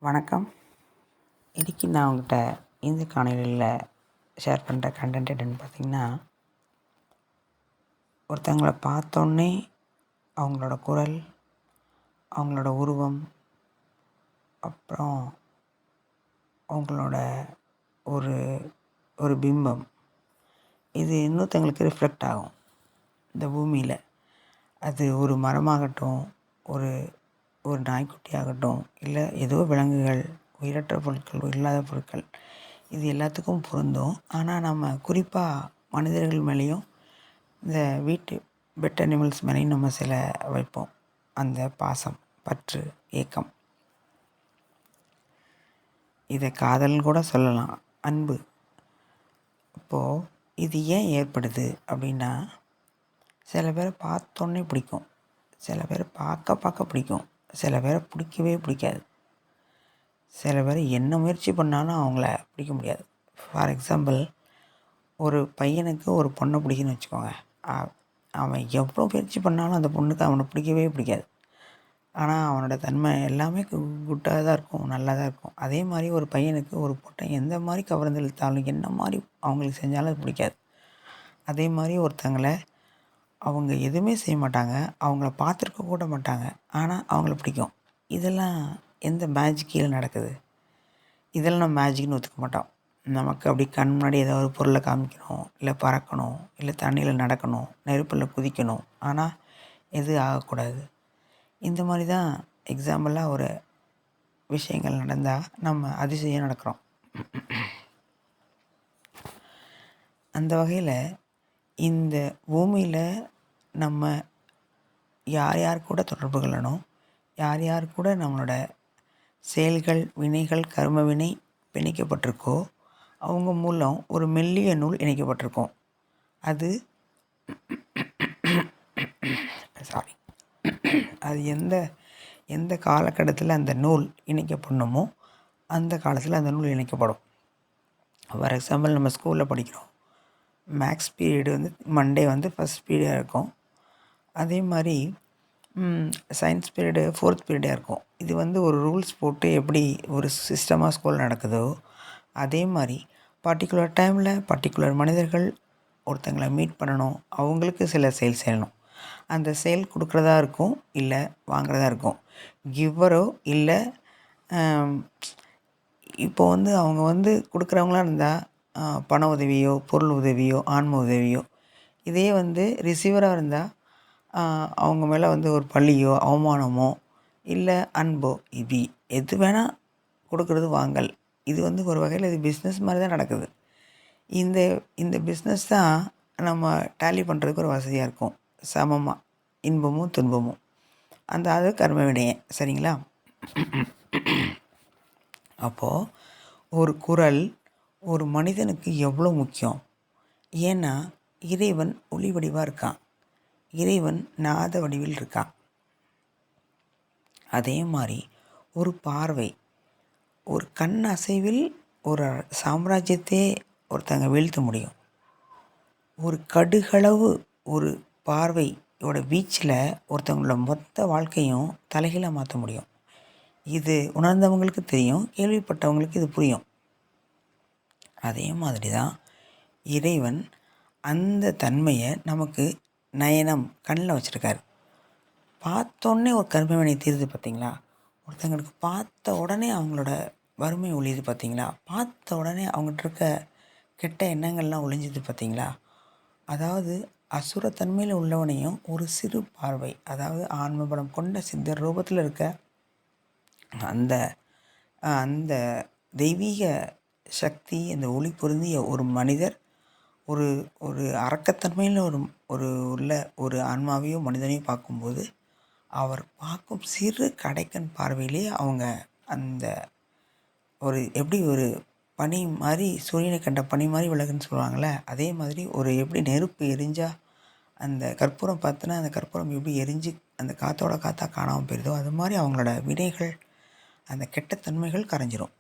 வணக்கம். இன்றைக்கி நான் உங்கள்கிட்ட இந்த காணொலியில் ஷேர் பண்ணுற கண்டென்ட் என்னென்னு பார்த்திங்கன்னா, ஒருத்தவங்களை பார்த்தோன்னே அவங்களோட குரல், அவங்களோட உருவம், அப்புறம் அவங்களோட ஒரு ஒரு பிம்பம், இது இன்னொருத்தவங்களுக்கு ரிஃப்ளெக்ட் ஆகும் இந்த பூமியில். அது ஒரு மரமாகட்டும், ஒரு ஒரு நாய்க்குட்டியாகட்டும், இல்லை ஏதோ விலங்குகள், உயிரற்ற பொருட்கள், இல்லாத பொருட்கள், இது எல்லாத்துக்கும் பொருந்தும். ஆனால் நம்ம குறிப்பாக மனிதர்கள் மேலேயும் இந்த வீட்டு பெட் அனிமல்ஸ் மேலேயும் நம்ம சில வைப்போம். அந்த பாசம், பற்று, ஏக்கம், இதை காதல்னு கூட சொல்லலாம், அன்பு. இப்போது இது ஏன் ஏற்படுது அப்படின்னா, சில பேரை பார்த்தோன்னே பிடிக்கும், சில பேரை பார்க்க பிடிக்கும், சில பேரை பிடிக்கவே பிடிக்காது, சில பேர் என்ன முயற்சி பண்ணாலும் அவங்கள பிடிக்க முடியாது. ஃபார் எக்ஸாம்பிள், ஒரு பையனுக்கு ஒரு பொண்ணை பிடிக்குன்னு வச்சுக்கோங்க. அவன் எவ்வளோ முயற்சி பண்ணாலும் அந்த பொண்ணுக்கு அவனை பிடிக்கவே பிடிக்காது. ஆனால் அவனோட தன்மை எல்லாமே குட்டாக தான் இருக்கும், நல்லா தான் இருக்கும். அதே மாதிரி ஒரு பையனுக்கு ஒரு பொண்ணை எந்த மாதிரி கவர்ந்தெழுத்தாலும், என்ன மாதிரி அவங்களுக்கு செஞ்சாலும் அது பிடிக்காது. அதே மாதிரி ஒருத்தங்களை அவங்க எதுவுமே செய்ய மாட்டாங்க, அவங்கள பார்த்துருக்க கூட மாட்டாங்க, ஆனால் அவங்கள பிடிக்கும். இதெல்லாம் எந்த மேஜிக்கில் நடக்குது? இதெல்லாம் நம்ம மேஜிக்னு ஒத்துக்க மாட்டோம். நமக்கு அப்படி கண் முன்னாடி ஏதாவது ஒரு பொருளை காமிக்கணும், இல்லை பறக்கணும், இல்லை தண்ணியில் நடக்கணும், நெருப்பில் குதிக்கணும், ஆனால் எது ஆகக்கூடாது. இந்த மாதிரி தான் எக்ஸாம்பிளாக ஒரு விஷயங்கள் நடந்தால் நம்ம அதிசயம் நடக்கிறோம். அந்த வகையில் இந்த பூமியில் நம்ம யார் யார் கூட தொடர்பு கொள்ளணும், யார் யார் கூட நம்மளோட செயல்கள், வினைகள், கர்ம வினை பிணைக்கப்பட்டிருக்கோ அவங்க மூலம் ஒரு மெல்லிய நூல் இணைக்கப்பட்டிருக்கும். அது அது எந்த காலகட்டத்தில் அந்த நூல் இணைக்கப்படணுமோ அந்த காலத்தில் அந்த நூல் இணைக்கப்படும். ஃபார் எக்ஸாம்பிள், நம்ம ஸ்கூலில் படிக்கிறோம், மேக்ஸ் பீரியடு மண்டே ஃபஸ்ட் பீரியடாக இருக்கும். அதே மாதிரி சயின்ஸ் பீரியடு 4th பீரியடாக இருக்கும். இது ஒரு ரூல்ஸ் போட்டு எப்படி ஒரு சிஸ்டமாக ஸ்கூல் நடக்குதோ அதே மாதிரி பர்டிகுலர் டைமில் பர்டிகுலர் மனிதர்கள் ஒருத்தங்களை மீட் பண்ணணும், அவங்களுக்கு சில செயல் செய்யணும். அந்த செயல் கொடுக்குறதா இருக்கும், இல்லை வாங்குறதா இருக்கும். கிவ்வரோ இல்லை இப்போ அவங்க கொடுக்குறவங்களாம் இருந்தால் பண உதவியோ, பொருள் உதவியோ, ஆன்ம உதவியோ. இதே ரிசீவராக இருந்தால் அவங்க மேலே ஒரு பழியோ, அவமானமோ, இல்லை அன்போ, இது எது வேணால் கொடுக்குறது வாங்கல். இது ஒரு வகையில் இது பிஸ்னஸ் மாதிரி தான் நடக்குது. இந்த பிஸ்னஸ் தான் நம்ம டேலி பண்ணுறதுக்கு ஒரு வசதியாக இருக்கும். சமமாக இன்பமும் துன்பமும் அது கர்ம வினையே. சரிங்களா? அப்போது ஒரு குரல் ஒரு மனிதனுக்கு எவ்வளோ முக்கியம்? ஏன்னா இறைவன் ஒளி வடிவாக இருக்கான், இறைவன் நாத வடிவில் இருக்கான். அதே மாதிரி ஒரு பார்வை, ஒரு கண் அசைவில் ஒரு சாம்ராஜ்யத்தையே ஒருத்தங்க வீழ்த்த முடியும். ஒரு கடுகளவு ஒரு பார்வையோட வீச்சில் ஒருத்தவங்களோட மொத்த வாழ்க்கையும் தலைகீழாக மாற்ற முடியும். இது உணர்ந்தவங்களுக்கு தெரியும், கேள்விப்பட்டவங்களுக்கு இது புரியும். அதே மாதிரி தான் இறைவன் அந்த தன்மையை நமக்கு நயனம் கண்ணில் வச்சுருக்காரு. பார்த்தோன்னே ஒரு கர்மவினை தீருது பார்த்திங்களா? ஒருத்தங்களுக்கு பார்த்த உடனே அவங்களோட வறுமை ஒழியுது பார்த்திங்களா? பார்த்த உடனே அவங்ககிட்ட இருக்க கெட்ட எண்ணங்கள்லாம் ஒழிஞ்சுது பார்த்திங்களா? அதாவது அசுரத்தன்மையில் உள்ளவனையும் ஒரு சிறு பார்வை, அதாவது ஆன்மபலம் கொண்ட சித்தர் ரூபத்தில் இருக்க அந்த அந்த தெய்வீக சக்தி, அந்த ஒளி பொருந்திய ஒரு மனிதர், ஒரு ஒரு அரக்கத்தன்மையில் உள்ள ஒரு ஆன்மாவையோ மனிதனையும் பார்க்கும்போது அவர் பார்க்கும் சிறு கடைக்கண் பார்வையிலே அவங்க அந்த ஒரு எப்படி ஒரு பனி மாதிரி, சூரியனை கண்ட பனி மாதிரி விலகுன்னு சொல்லுவாங்கள்ல, அதே மாதிரி எப்படி நெருப்பு எரிஞ்சால் அந்த கற்பூரம் பார்த்தோன்னா அந்த கற்பூரம் எப்படி எரிஞ்சு அந்த காற்றோட காற்றா காணாமல் போயிடுதோ அது மாதிரி அவங்களோட வினைகள், அந்த கெட்டத்தன்மைகள் கரைஞ்சிரும்.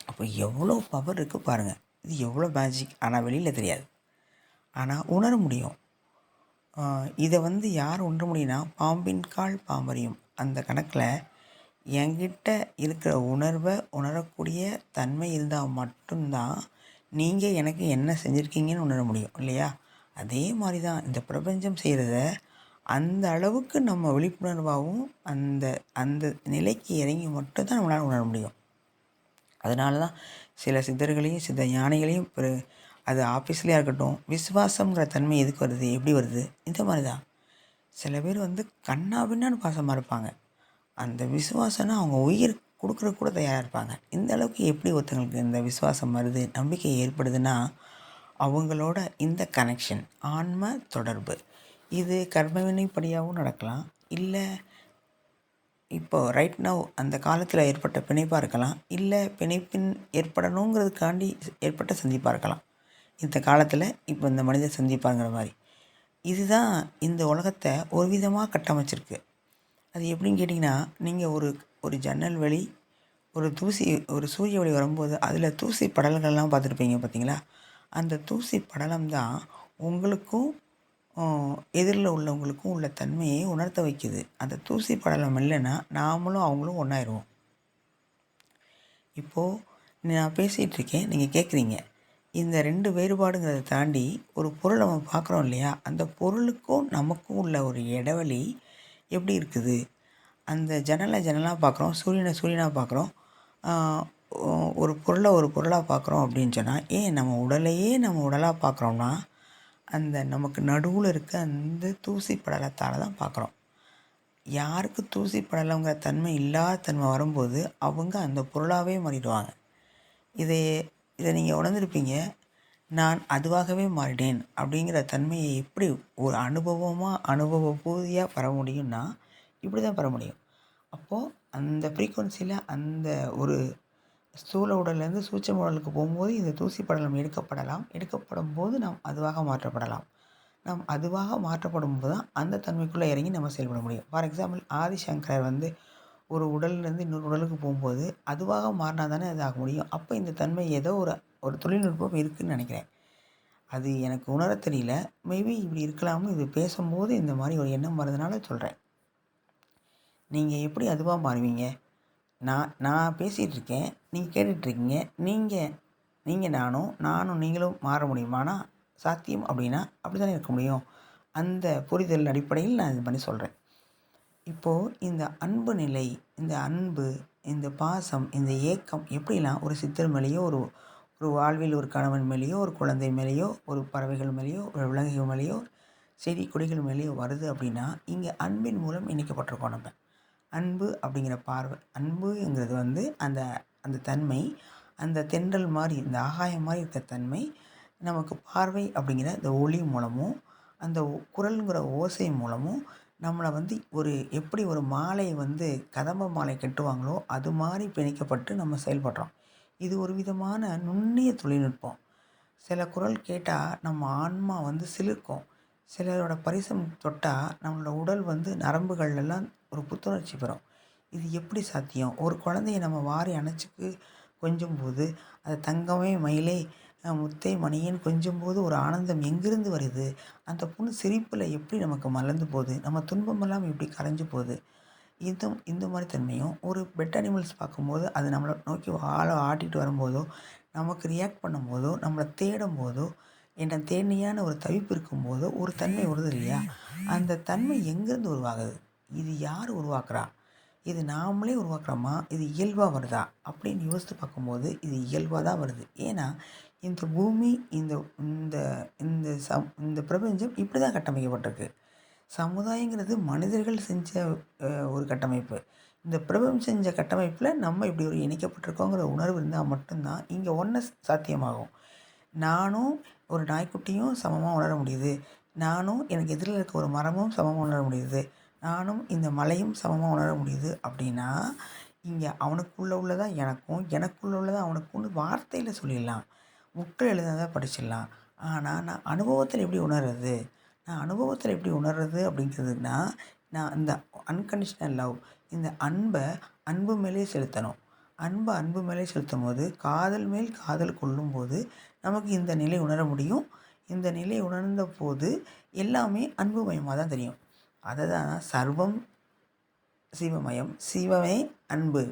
அப்போ எவ்வளோ பவர் இருக்குது பாருங்கள். இது எவ்வளோ மேஜிக். ஆனால் வெளியில் தெரியாது, ஆனால் உணர முடியும். இதை யார் உணர முடியும்னா, பாம்பின் கால் பாம்பறியும் அந்த கணக்கில் என்கிட்ட இருக்கிற உணர்வை உணரக்கூடிய தன்மை இருந்தால் மட்டும்தான் நீங்கள் எனக்கு என்ன செஞ்சுருக்கீங்கன்னு உணர முடியும் இல்லையா? அதே மாதிரி தான் இந்த பிரபஞ்சம் செய்கிறத அந்த அளவுக்கு நம்ம விழிப்புணர்வாகவும் அந்த அந்த நிலைக்கு இறங்கி மட்டும்தான் நம்மளால் உணர முடியும். அதனால தான் சில சித்தர்களையும் சித்த ஞானிகளையும் அது ஆஃபீஸ்லேயே இருக்கட்டும், விசுவாசங்கிற தன்மை எதுக்கு வருது, எப்படி வருது, இந்த மாதிரி தான். சில பேர் வந்து கண்ணா பின்னான்னு பாசமாக இருப்பாங்க. அந்த விசுவாசம்னா அவங்க உயிர் கொடுக்குறக்கு கூட தயாராக இருப்பாங்க. இந்த அளவுக்கு எப்படி ஒருத்தங்களுக்கு இந்த விசுவாசம் வருது, நம்பிக்கை ஏற்படுதுன்னா அவங்களோட இந்த கனெக்ஷன், ஆன்ம தொடர்பு, இது கர்மவினைப்படியாகவும் நடக்கலாம். இல்லை இப்போ ரைட் நவ் அந்த காலத்தில் ஏற்பட்ட பிணைப்பாக இருக்கலாம். இல்லை பிணைப்பின் ஏற்படணுங்கிறதுக்காண்டி ஏற்பட்ட சந்திப்பாக இருக்கலாம். இந்த காலத்தில் இப்போ இந்த மனிதர் சந்திப்பாங்கிற மாதிரி. இதுதான் இந்த உலகத்தை ஒரு விதமாக கட்டமைச்சிருக்கு. அது எப்படின்னு கேட்டிங்கன்னா, நீங்கள் ஒரு ஒரு ஜன்னல் வழி ஒரு சூரிய ஒளி வரும்போது அதில் தூசி படலங்கள்லாம் பார்த்துருப்பீங்க பார்த்தீங்களா? அந்த தூசி படலம் தான் உங்களுக்கும் எதிரில் உள்ளவங்களுக்கும் உள்ள தன்மையை உணர்த்த வைக்குது. அந்த தூசி படலம் இல்லைன்னா நாமளும் அவங்களும் ஒன்றாயிருவோம். இப்போது நான் பேசிகிட்ருக்கேன், நீங்கள் கேட்குறீங்க. இந்த 2 வேறுபாடுங்கிறத தாண்டி ஒரு பொருள் நம்ம பார்க்குறோம் இல்லையா? அந்த பொருளுக்கும் நமக்கும் உள்ள ஒரு இடைவெளி எப்படி இருக்குது? அந்த ஜன்னலாக பார்க்குறோம், சூரியனை சூரியனாக பார்க்குறோம். ஒரு பொருளை ஒரு பொருளாக பார்க்குறோம் அப்படின்னு சொன்னால், ஏன் நம்ம உடலையே நம்ம உடலாக பார்க்குறோம்னா, அந்த நமக்கு நடுவில் இருக்க அந்த தூசி படலத்தால் தான் பார்க்குறோம். யாருக்கு தூசி படலங்கிற தன்மை இல்லாத தன்மை வரும்போது அவங்க அந்த பொருளாகவே மாறிடுவாங்க. இதை நீங்கள் உணர்ந்திருப்பீங்க. நான் அதுவாகவே மாறினேன் அப்படிங்கிற தன்மையை எப்படி ஒரு அனுபவ பூதியாக பெற முடியும்னா இப்படி தான் பெற முடியும். அப்போது அந்த ஃப்ரீக்குவன்சியில் அந்த ஒரு ஸ்தூல உடல்லேருந்து சூட்சும உடலுக்கு போகும்போது இந்த தூசி படலம் எடுக்கப்படும் போது நாம் அதுவாக மாற்றப்படலாம். நாம் அதுவாக மாற்றப்படும் போது தான் அந்த தன்மைக்குள்ளே இறங்கி நம்ம செயல்பட முடியும். ஃபார் எக்ஸாம்பிள் ஆதிசங்கரர் வந்து ஒரு உடல்லேருந்து இன்னொரு உடலுக்கு போகும்போது அதுவாக மாறினா தானே அது ஆக முடியும். அப்போ இந்த தன்மை ஏதோ ஒரு தொழில்நுட்பம் இருக்குதுன்னு நினைக்கிறேன். அது எனக்கு உணர தெரியல. மேபி இப்படி இருக்கலாம்னு இது பேசும்போது இந்த மாதிரி ஒரு எண்ணம் வரதுனால சொல்கிறேன். நீங்கள் எப்படி அதுவாக மாறுவீங்க? நான் பேசிகிட்ருக்கேன், நீங்கள் கேட்டுட்ருக்கீங்க. நீங்கள் நானும் நீங்களும் மாற முடியுமானா சாத்தியம் அப்படின்னா அப்படி தானே இருக்க முடியும். அந்த புரிதல் அடிப்படையில் நான் இது பண்ணி சொல்கிறேன். இப்போது இந்த அன்பு நிலை, இந்த அன்பு, இந்த பாசம், இந்த ஏக்கம் எப்படிலாம் ஒரு சித்தர் மேலேயோ ஒரு வாழ்வில் ஒரு கணவன் மேலேயோ ஒரு குழந்தை மேலேயோ ஒரு பறவைகள் மேலேயோ ஒரு விலங்குகள் மேலேயோ செடி கொடிகள் மேலேயோ வருது அப்படின்னா இங்கே அன்பின் மூலம் இணைக்கப்பட்டிருக்கோம் நம்ம. அன்பு அப்படிங்கிற பார்வை, அன்புங்கிறது வந்து அந்த அந்த தன்மை, அந்த தென்றல் மாதிரி இந்த ஆகாயம் மாதிரி இருக்கிற தன்மை நமக்கு பார்வை அப்படிங்கிற இந்த ஒளி மூலமும் அந்த குரலுங்கிற ஓசை மூலமும் நம்மளை வந்து எப்படி ஒரு மாலை வந்து கதம்ப மாலை கட்டுவாங்களோ அது மாதிரி பிணைக்கப்பட்டு நம்ம செயல்படுறோம். இது ஒரு விதமான நுண்ணிய தொழில்நுட்பம். சில குரல் கேட்டால் நம்ம ஆன்மா வந்து சிலிர்க்கும். சிலரோட பரிசம் தொட்டால் நம்மளோட உடல் வந்து நரம்புகள்லாம் ஒரு புத்துணர்ச்சி பெறும். இது எப்படி சாத்தியம்? ஒரு குழந்தைய நம்ம வாரி அணைச்சிக்கு கொஞ்சும்போது அது தங்கமே மயிலே முத்தை மணியேன்னு கொஞ்சும்போது ஒரு ஆனந்தம் எங்கிருந்து வருது? அந்த பொண்ணு சிரிப்பில் எப்படி நமக்கு மலர்ந்து போகுது? நம்ம துன்பமெல்லாம் எப்படி கரைஞ்சு போகுது? இந்த மாதிரி தன்மையும் ஒரு பெட் அனிமல்ஸ் பார்க்கும்போது அது நம்மளை நோக்கி வாழை ஆட்டிகிட்டு வரும்போதோ, நமக்கு ரியாக்ட் பண்ணும்போதோ, நம்மளை தேடும் போதோ, என்ன தேனியான ஒரு தவிப்பு இருக்கும்போதோ ஒரு தன்மை வருது இல்லையா? அந்த தன்மை எங்கேருந்து உருவாகுது? இது யார் உருவாக்குறா? இது நாமளே உருவாக்குறோமா? இது இயல்பாக வருதா? அப்படின்னு யோசித்து பார்க்கும்போது இது இயல்பாக தான் வருது. ஏன்னா இந்த பூமி இந்த இந்த இந்த இந்த பிரபஞ்சம் இப்படி தான் கட்டமைக்கப்பட்டிருக்கு. சமுதாயங்கிறது மனிதர்கள் செஞ்ச ஒரு கட்டமைப்பு. இந்த பிரபஞ்சம் செஞ்ச கட்டமைப்பில் நம்ம இப்படி ஒரு இணைக்கப்பட்டிருக்கோங்கிற உணர்வு இருந்தால் மட்டும்தான் இங்கே சாத்தியமாகும். நானும் ஒரு நாய்க்குட்டியும் சமமாக உணர முடியுது. நானும் எனக்கு எதிரில் இருக்க ஒரு மரமும் சமமாக உணர முடியுது. நானும் இந்த மலையும் சமமாக உணர முடியுது அப்படின்னா இங்கே அவனுக்குள்ளே உள்ளதான் எனக்கும், எனக்குள்ளே உள்ளதான் அவனுக்குன்னு வார்த்தையில் சொல்லிடலாம். புக்கில் எழுதுனதை படிச்சிடலாம். ஆனால் நான் அனுபவத்தில் எப்படி உணர்றது அப்படிங்கிறதுனா நான் இந்த அன்கண்டிஷ்னல் லவ், இந்த அன்பு மேலே செலுத்தணும். அன்பு மேலே செலுத்தும் போது காதல் மேல் காதல் கொள்ளும்போது நமக்கு இந்த நிலை உணர முடியும். இந்த நிலை உணர்ந்த போது எல்லாமே அன்புமயமாக தான் தெரியும். அதை தான் சர்வம் சிவமயம், சிவமே அன்பு.